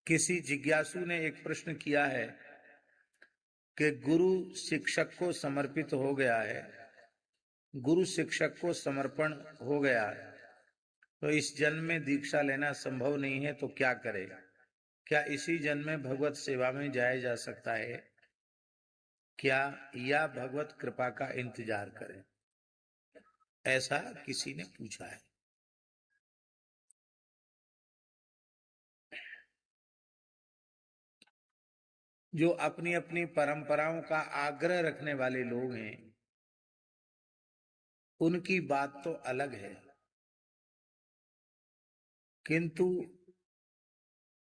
किसी जिज्ञासु ने एक प्रश्न किया है कि गुरु शिक्षक को समर्पित हो गया है, गुरु शिक्षक को समर्पण हो गया है, तो इस जन्म में दीक्षा लेना संभव नहीं है, तो क्या करे? क्या इसी जन्म में भगवत सेवा में जाया जा सकता है क्या, या भगवत कृपा का इंतजार करें? ऐसा किसी ने पूछा है। जो अपनी अपनी परंपराओं का आग्रह रखने वाले लोग हैं, उनकी बात तो अलग है, किंतु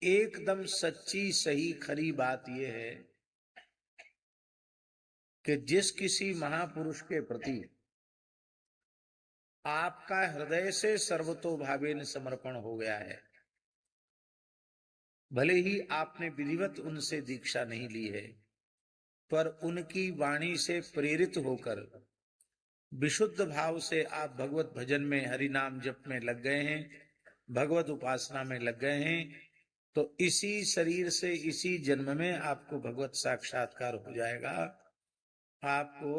एकदम सच्ची सही खरी बात यह है कि जिस किसी महापुरुष के प्रति आपका हृदय से सर्वतोभावेन समर्पण हो गया है, भले ही आपने विधिवत उनसे दीक्षा नहीं ली है, पर उनकी वाणी से प्रेरित होकर विशुद्ध भाव से आप भगवत भजन में, हरि नाम जप में लग गए हैं, भगवत उपासना में लग गए हैं, तो इसी शरीर से इसी जन्म में आपको भगवत साक्षात्कार हो जाएगा। आपको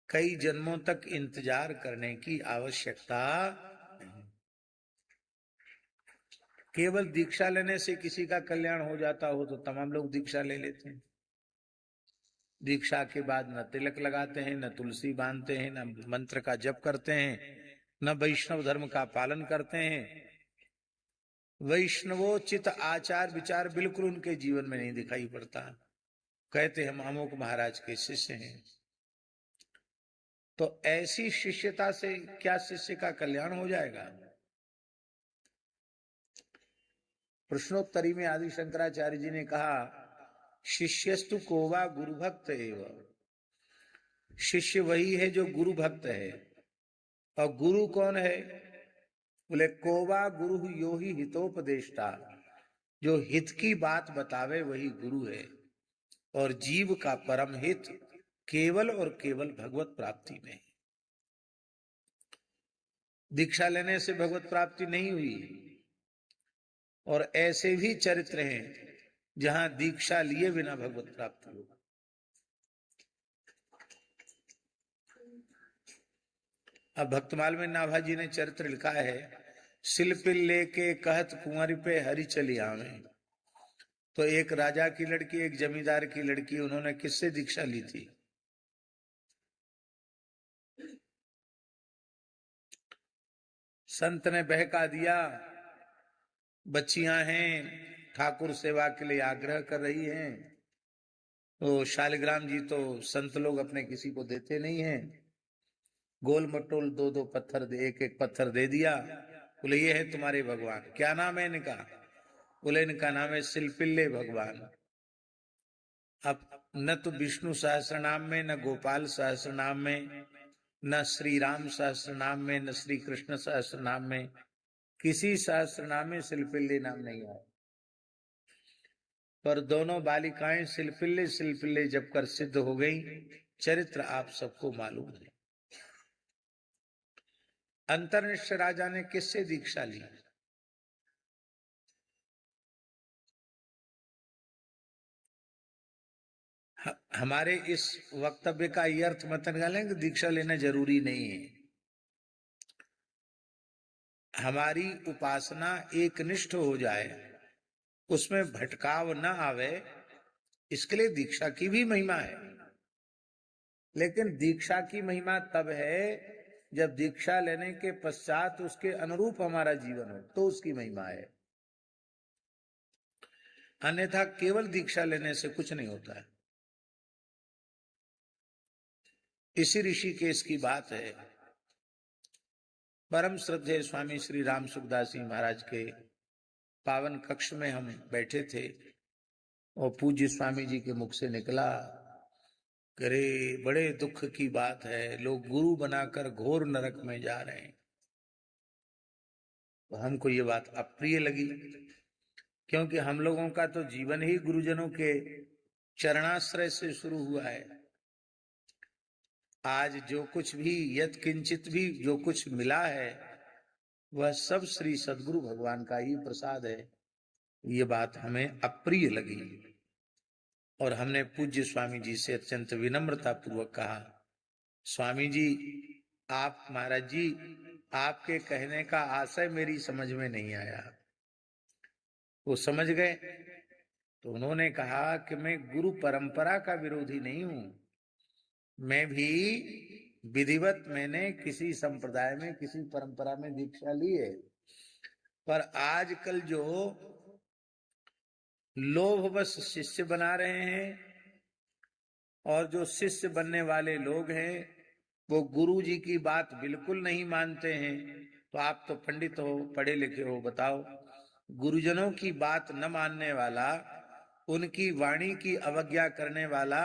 कई जन्मों तक इंतजार करने की आवश्यकता नहीं। केवल दीक्षा लेने से किसी का कल्याण हो जाता हो तो तमाम लोग दीक्षा ले लेते हैं। दीक्षा के बाद न तिलक लगाते हैं, न तुलसी बांधते हैं, न मंत्र का जप करते हैं, न वैष्णव धर्म का पालन करते हैं। वैष्णवोचित आचार विचार बिल्कुल उनके जीवन में नहीं दिखाई पड़ता। कहते हम अमुक महाराज के शिष्य हैं, तो ऐसी शिष्यता से क्या शिष्य का कल्याण हो जाएगा? प्रश्नोत्तरी में आदि शंकराचार्य जी ने कहा, शिष्यस्तु कोवा गुरु भक्त एवं। शिष्य वही है जो गुरु भक्त है। और गुरु कौन है? बोले कोवा गुरु यो ही हितोपदेष्टा। जो हित की बात बतावे वही गुरु है। और जीव का परम हित केवल और केवल भगवत प्राप्ति में है। दीक्षा लेने से भगवत प्राप्ति नहीं हुई। और ऐसे भी चरित्र हैं जहां दीक्षा लिए बिना भगवत प्राप्ति हो। अब भक्तमाल में नाभाजी ने चरित्र लिखा है, शिल्पिल लेके कहत कुंवर पे हरि चली आवे। तो एक राजा की लड़की, एक जमींदार की लड़की, उन्होंने किससे दीक्षा ली थी? संत ने बहका दिया, बच्चियां हैं, ठाकुर सेवा के लिए आग्रह कर रही हैं। तो शालिग्राम जी तो संत लोग अपने किसी को देते नहीं हैं। गोल मटोल दो दो पत्थर दे, एक एक पत्थर दे दिया। बोले ये है तुम्हारे भगवान। क्या नाम है इनका? बोले इनका नाम है शिल्पिल्ले भगवान। अब न तो विष्णु सहस्त्र नाम में, न गोपाल सहस्त्र नाम में, न श्री राम सहस्त्र नाम में, न श्री कृष्ण सहस्त्र नाम में, किसी सहस्त्र नाम में शिल्पिल्ले नाम नहीं आया। पर दोनों बालिकाएं शिल्पिल्ले शिल्पिल्ले जब कर सिद्ध हो गई। चरित्र आप सबको मालूम है। अंतर्निष्ठ राजा ने किससे दीक्षा ली? हमारे इस वक्तव्य का ये अर्थ मत निकालें कि दीक्षा लेना जरूरी नहीं है। हमारी उपासना एकनिष्ठ हो जाए, उसमें भटकाव न आवे, इसके लिए दीक्षा की भी महिमा है। लेकिन दीक्षा की महिमा तब है जब दीक्षा लेने के पश्चात उसके अनुरूप हमारा जीवन हो, तो उसकी महिमा है। अन्यथा केवल दीक्षा लेने से कुछ नहीं होता है। इसी ऋषिकेश की बात है। परम श्रद्धेय स्वामी श्री राम सुखदास जी महाराज के पावन कक्ष में हम बैठे थे और पूज्य स्वामी जी के मुख से निकला, करे बड़े दुख की बात है, लोग गुरु बनाकर घोर नरक में जा रहे हैं। तो हमको ये बात अप्रिय लगी, क्योंकि हम लोगों का तो जीवन ही गुरुजनों के चरणाश्रय से शुरू हुआ है। आज जो कुछ भी, यत किंचित भी जो कुछ मिला है, वह सब श्री सद्गुरु भगवान का ही प्रसाद है। ये बात हमें अप्रिय लगी और हमने पूज्य स्वामी जी से अत्यंत विनम्रता पूर्वक कहा, स्वामी जी, आप महाराज जी, आपके कहने का आशय मेरी समझ में नहीं आया। वो समझ गए तो उन्होंने कहा कि मैं गुरु परंपरा का विरोधी नहीं हूं, मैं भी विधिवत मैंने किसी संप्रदाय में किसी परंपरा में दीक्षा ली है, पर आजकल जो लोभवश शिष्य बना रहे हैं और जो शिष्य बनने वाले लोग हैं वो गुरु जी की बात बिल्कुल नहीं मानते हैं। तो आप तो पंडित हो, पढ़े लिखे हो, बताओ, गुरुजनों की बात न मानने वाला, उनकी वाणी की अवज्ञा करने वाला,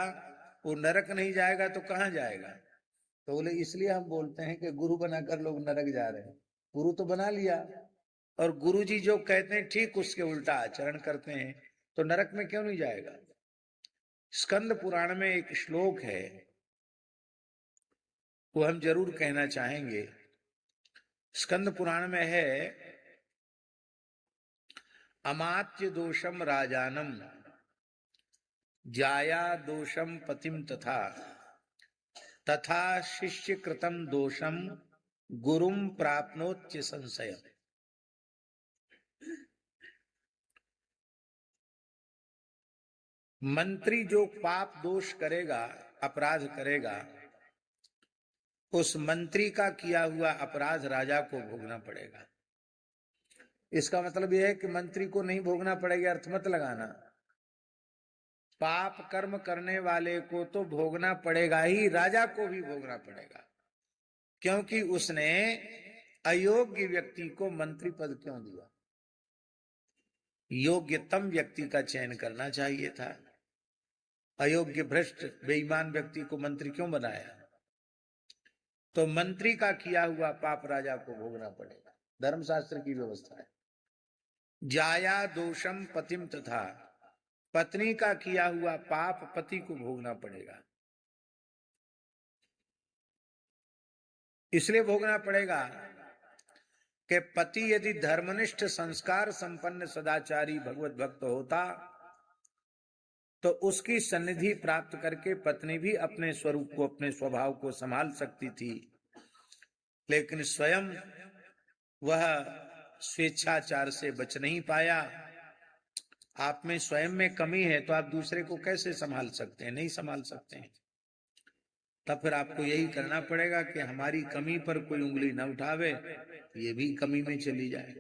वो नरक नहीं जाएगा तो कहाँ जाएगा? तो बोले इसलिए हम बोलते हैं कि गुरु बनाकर लोग नरक जा रहे हैं। गुरु तो बना लिया और गुरु जी जो कहते हैं ठीक उसके उल्टा आचरण करते हैं, तो नरक में क्यों नहीं जाएगा? स्कंद पुराण में एक श्लोक है, वो हम जरूर कहना चाहेंगे। स्कंद पुराण में है, अमात्य दोषम राजानम जाया दोषम पतिम तथा तथा शिष्य कृतम दोषम गुरुम प्राप्नोत्य संशय। मंत्री जो पाप दोष करेगा, अपराध करेगा, उस मंत्री का किया हुआ अपराध राजा को भोगना पड़ेगा। इसका मतलब यह है कि मंत्री को नहीं भोगना पड़ेगा, अर्थ मत लगाना। पाप कर्म करने वाले को तो भोगना पड़ेगा ही, राजा को भी भोगना पड़ेगा, क्योंकि उसने अयोग्य व्यक्ति को मंत्री पद क्यों दिया? योग्यतम व्यक्ति का चयन करना चाहिए था। अयोग्य भ्रष्ट बेईमान व्यक्ति को मंत्री क्यों बनाया? तो मंत्री का किया हुआ पाप राजा को भोगना पड़ेगा, धर्मशास्त्र की व्यवस्था है। जाया दोषम पतिम तथा, पत्नी का किया हुआ पाप पति को भोगना पड़ेगा। इसलिए भोगना पड़ेगा कि पति यदि धर्मनिष्ठ संस्कार संपन्न सदाचारी भगवत भक्त होता तो उसकी सन्निधि प्राप्त करके पत्नी भी अपने स्वरूप को, अपने स्वभाव को संभाल सकती थी, लेकिन स्वयं वह स्वेच्छाचार से बच नहीं पाया। आप में स्वयं में कमी है तो आप दूसरे को कैसे संभाल सकते हैं? नहीं संभाल सकते हैं। तब फिर आपको यही करना पड़ेगा कि हमारी कमी पर कोई उंगली न उठावे, ये भी कमी में चली जाए।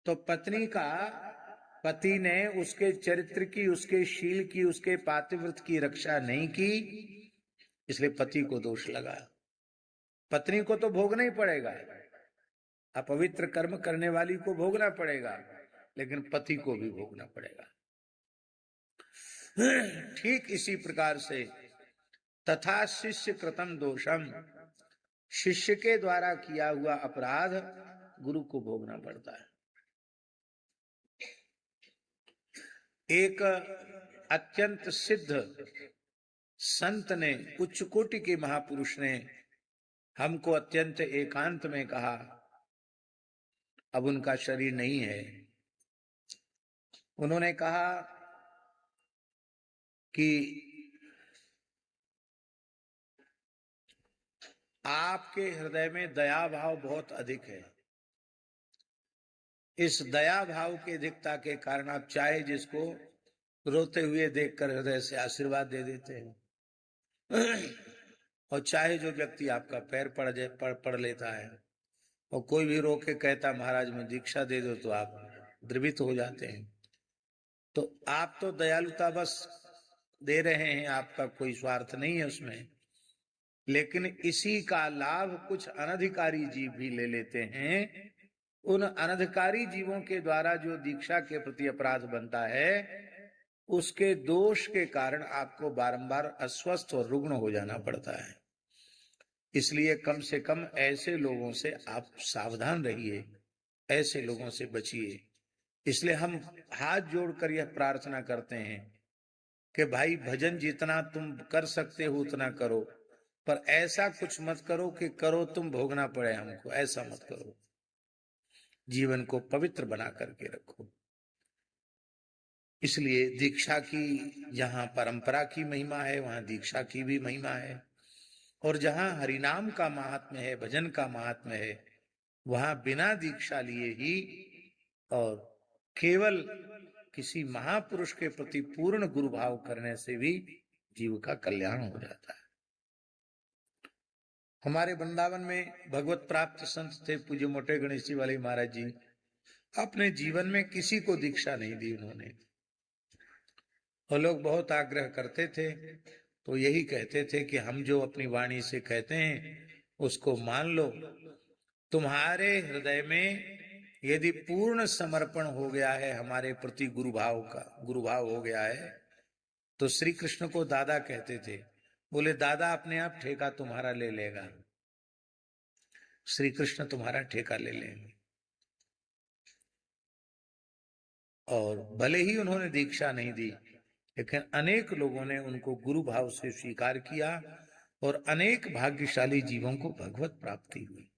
तो पत्नी का, पति ने उसके चरित्र की, उसके शील की, उसके पातिव्रत की रक्षा नहीं की, इसलिए पति को दोष लगा। पत्नी को तो भोगना ही पड़ेगा, अपवित्र कर्म करने वाली को भोगना पड़ेगा, लेकिन पति को भी भोगना पड़ेगा। ठीक इसी प्रकार से तथा शिष्य कृतम दोषम, शिष्य के द्वारा किया हुआ अपराध गुरु को भोगना पड़ता है। एक अत्यंत सिद्ध संत ने, उच्च कोटि के महापुरुष ने हमको अत्यंत एकांत में कहा, अब उनका शरीर नहीं है, उन्होंने कहा कि आपके हृदय में दया भाव बहुत अधिक है। इस दया भाव की अधिकता के कारण आप चाहे जिसको रोते हुए देखकर हृदय से आशीर्वाद दे देते हैं, और चाहे जो व्यक्ति आपका पैर पड़ लेता है और कोई भी रो के कहता महाराज में दीक्षा दे दो, तो आप द्रवित हो जाते हैं। तो आप तो दयालुता बस दे रहे हैं, आपका कोई स्वार्थ नहीं है उसमें, लेकिन इसी का लाभ कुछ अनधिकारी जीव भी ले लेते हैं। उन अनधिकारी जीवों के द्वारा जो दीक्षा के प्रति अपराध बनता है, उसके दोष के कारण आपको बारंबार अस्वस्थ और रुग्ण हो जाना पड़ता है। इसलिए कम से कम ऐसे लोगों से आप सावधान रहिए, ऐसे लोगों से बचिए। इसलिए हम हाथ जोड़कर यह प्रार्थना करते हैं कि भाई भजन जितना तुम कर सकते हो उतना करो, पर ऐसा कुछ मत करो कि करो तुम भोगना पड़े हमको, ऐसा मत करो। जीवन को पवित्र बना करके रखो। इसलिए दीक्षा की जहाँ परंपरा की महिमा है, वहां दीक्षा की भी महिमा है। और जहाँ हरिनाम का महात्म्य है, भजन का महात्म्य है, वहां बिना दीक्षा लिए ही और केवल किसी महापुरुष के प्रति पूर्ण गुरु भाव करने से भी जीव का कल्याण हो जाता है। हमारे वृंदावन में भगवत प्राप्त संत थे पूज्य मोटे गणेश जी वाले महाराज जी। अपने जीवन में किसी को दीक्षा नहीं दी उन्होंने। और लोग बहुत आग्रह करते थे तो यही कहते थे कि हम जो अपनी वाणी से कहते हैं उसको मान लो। तुम्हारे हृदय में यदि पूर्ण समर्पण हो गया है हमारे प्रति गुरु भाव हो गया है, तो श्री कृष्ण को दादा कहते थे। बोले दादा अपने आप ठेका तुम्हारा ले लेगा, श्री कृष्ण तुम्हारा ठेका ले लेंगे। और भले ही उन्होंने दीक्षा नहीं दी, लेकिन अनेक लोगों ने उनको गुरु भाव से स्वीकार किया और अनेक भाग्यशाली जीवों को भगवत प्राप्ति हुई।